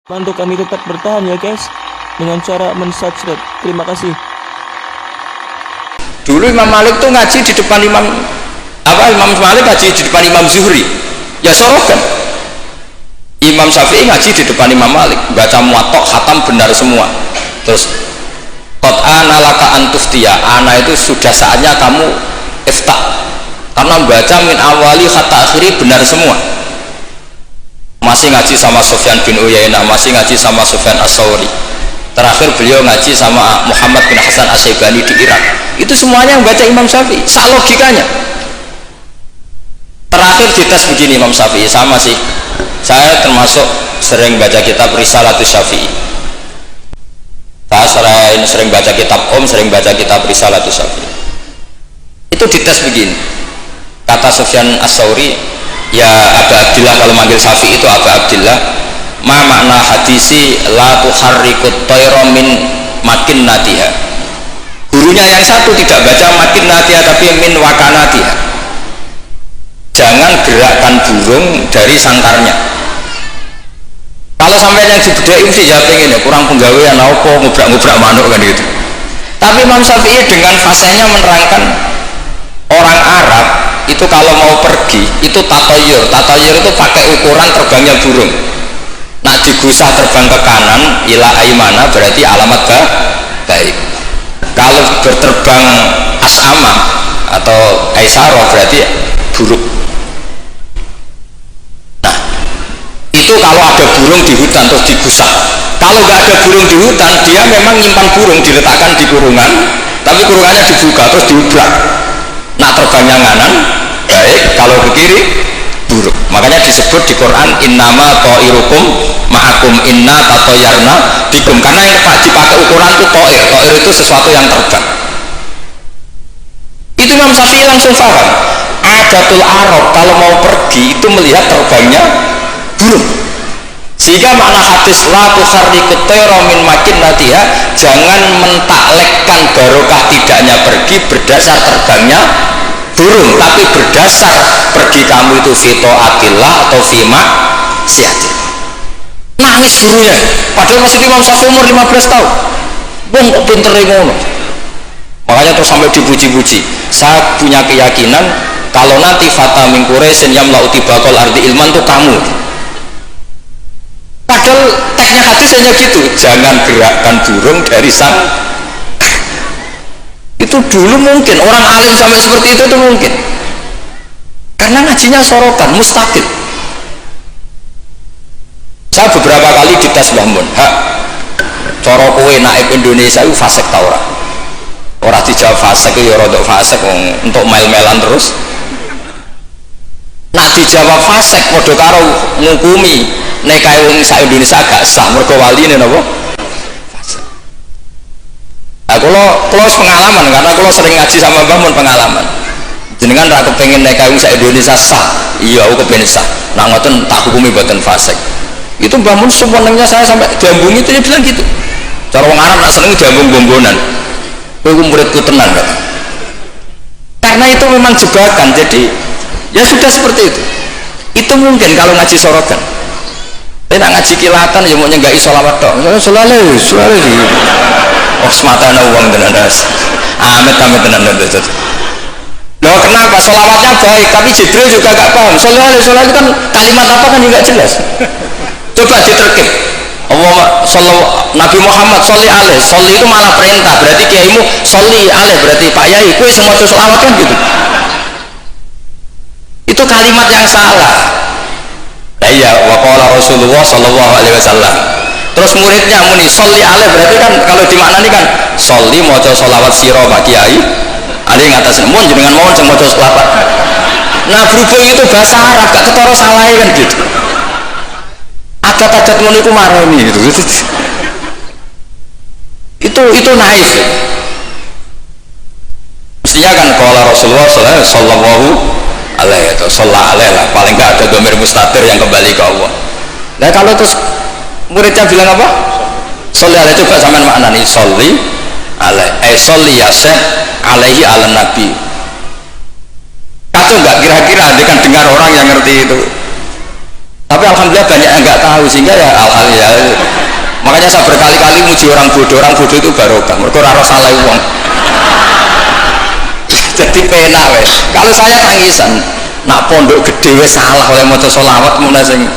Bantu kami tetap bertahan ya guys, dengan cara men-subscribe. Terima kasih. Dulu Imam Malik tuh ngaji di depan Imam Malik ngaji di depan Imam Zuhri, ya sorogan. Imam Syafi'i ngaji di depan Imam Malik, baca muwatta khatam benar semua. Terus qad ana laka antuftiya, ana itu sudah saatnya kamu iftah, karena baca min awali hatta akhiri benar semua. Masih ngaji sama Sufyan bin Uyainah, masih ngaji sama Sufyan As-Sawri, terakhir beliau ngaji sama Muhammad bin Hasan As-Syaibani di Irak. Itu semuanya yang baca Imam Syafi'i, sak logikanya. Terakhir dites begini Imam Syafi'i, sama sih, saya termasuk sering baca kitab Risalatus Syafi'i, saya sering baca kitab sering baca kitab Risalatus Syafi'i. Itu dites begini, kata Sufyan As-Sawri, ya Aba Abdillah, kalau manggil Syafi'i itu Aba Abdillah, ma makna hadisi la tuharrikut tayra min makin natiha. Gurunya yang satu tidak baca makin natiha tapi min wakanatiha, jangan gerakkan burung dari sangkarnya. Kalau sampai yang dibedain sih jawab ini kurang penggawean apa ngubrak-ngubrak manuk kan gitu. Tapi Imam Syafi'i dengan fasenya menerangkan orang Arab itu kalau mau pergi itu tatoyur itu pakai ukuran terbangnya burung. Nah digusah terbang ke kanan ila aimana berarti alamat baik. Kalau berterbang as'ama atau aisaro berarti buruk. Nah itu kalau ada burung di hutan terus digusah. Kalau nggak ada burung di hutan, dia memang nyimpan burung diletakkan di kurungan, tapi kurungannya dibuka terus diubrak. Nah terbangnya nganan baik, kalau ke kiri buruk. Makanya disebut di Quran innama ta'irukum ma'akum inna tatoyarna bikum, karena yang dipakai ukuran itu ta'ir itu sesuatu yang terbang. Itu Imam Syafi'i langsung paham adatul Arab kalau mau pergi itu melihat terbangnya burung, sehingga makna hadis la tuharrikut tayra min makin natiha, jangan mentaklekkan barokah tidaknya pergi berdasar terbangnya burung, tapi berdasar pergi kamu itu fito atillah atau fima siatil. Nangis gurunya, padahal masih Imam Syafi'i umur 15 tahun. Bung kok pinter ngono. Makanya terus sampai dipuji-puji, saya punya keyakinan kalau nanti fata min Quraisyin yamla'u tibaqal ardi ilman tuh kamu. Padahal teksnya hadis hanya gitu, jangan gerakkan burung dari sang. Itu dulu mungkin orang alim sampai seperti itu mungkin, karena ngajinya sorokan mustaqil. Saya beberapa kali dites Mbah Mun, cara kowe naib Indonesia itu fasik ta ora? Ora dijawab fasik ya rodok fasik untuk mail-mailan terus. Nah dijawab fasik padha karo ngukumi nek kae wong sak Indonesia gak sah mergo waline napa? Nah, kalau pengalaman, karena kalau sering ngaji sama Mbah Mun pengalaman. Jenengan ra kepengin nek kawin sak Indonesia sah. Iya, aku kepengin sah. Nah ngoten tak hukumi boten fasik. Itu Mbah Mun semenengnya saya sampai diambungi itu dia bilang gitu. Cara wong Arab nak seneng diambung bombonan. Kowe muridku tenan kok. Karena itu memang jebakan. Jadi ya sudah seperti itu. Itu mungkin kalau ngaji sorogan. Tapi nak ngaji kilatan ya mau nyenggai sholawat tok. Sholale. Oh sematanya uang tenan das. Amit tenan das. Loh kenapa sholawatnya baik tapi Jibril juga gak paham. Sholale itu kan kalimat apa kan juga jelas. Coba diterkip. Nabi Muhammad sholli alaih, sholli itu malah perintah, berarti kiaimu sholli alaih, berarti Pak Yai kue semua sholawat kan gitu. Itu kalimat yang salah. Nah iya, waqala Rasulullah sallallahu alaihi wasallam. Terus muridnya muni sholli alaih, berarti kan kalau dimaknani kan sholli maca sholawat sira Pak Kiai ali ngatasé mun jenengan mawon sing maca sholawat. Nah berhubung itu bahasa Arab gak ketara salah kan gitu. Adat-adat ngono iku marani gitu. Itu naif. Mestinya kan qala Rasulullah sallallahu alaihi wasallam lah, paling gak ada dhamir mustatir yang kembali ke Allah. Nah kalau terus muridnya bilang apa? Sholli alaihi, coba sampean maknani sholli alaihi, sholli ya syekh alaihi ala nabi. Kacau nggak kira-kira dia kan dengar orang yang ngerti itu. Tapi alhamdulillah banyak yang nggak tahu, sehingga ya alhamdulillah makanya saya berkali-kali muji orang bodoh itu barokah, mereka ora salah uang. Jadi penak wes. Kalau saya tangisan, nak pondok gede wes salah oleh maca selawat mun sing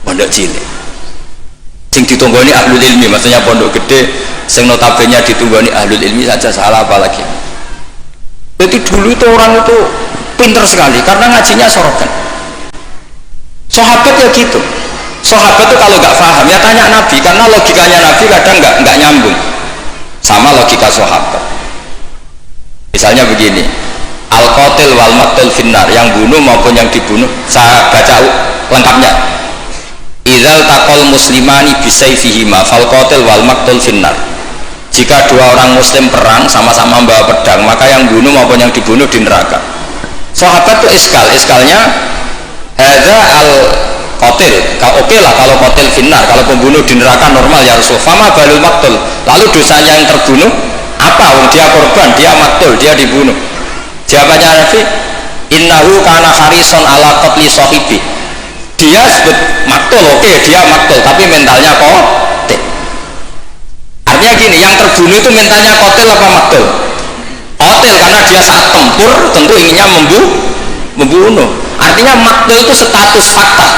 pondok cilik. Sing ditunggoni ahlul ilmi, maksudnya pondok gede sing notabene ditunggoni ahlul ilmi saja salah apalagi. Jadi dulu itu orang itu pinter sekali karena ngajinya sorokan. Sahabat ya gitu. Sahabat itu kalau nggak paham ya tanya Nabi, karena logikanya Nabi kadang nggak nyambung sama logika sahabat. Misalnya begini, al-qatil wal maqtul finnar, yang bunuh maupun yang dibunuh. Saya baca lengkapnya. Idzal taqal muslimani bisayfihima fal qatil wal maqtul finnar. Jika dua orang muslim perang sama-sama membawa pedang, maka yang bunuh maupun yang dibunuh di neraka. Sahabat itu iskalnya hadza al qatil. Oke lah kalau qatil finnar, kalau pembunuh di neraka normal ya Rasul. Fama balul maqtul. Lalu dosanya yang terbunuh apa? Dia korban, dia maktul, dia dibunuh. Jawabannya Nabi, innahu kana harison ala qatli sahibi. Dia sebut maktul, oke, dia maktul, tapi mentalnya qatil. Artinya gini, yang terbunuh itu mentalnya qatil apa maktul? Qatil, karena dia saat tempur tentu inginnya membunuh. Artinya maktul itu status fakta,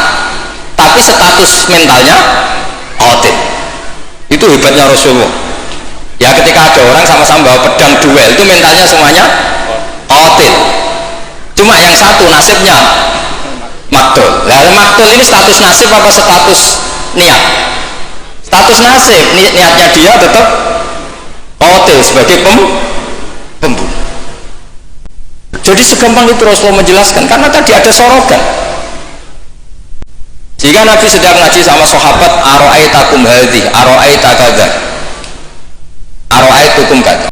tapi status mentalnya qatil. Itu hebatnya Rasulullah. Ya ketika ada orang sama-sama bawa pedang duel, itu mentalnya semuanya qatil. Cuma yang satu nasibnya maktul. Lalu maktul ini status nasib apa status niat? Status nasib, niatnya dia tetap qatil sebagai pembunuh. Jadi segampang itu Rasulullah menjelaskan, karena tadi ada sorogan. Jika Nabi sedang ngaji sama sahabat, aro'aitakum hadhi, aro'aita kadza, aro'aitukum kadza.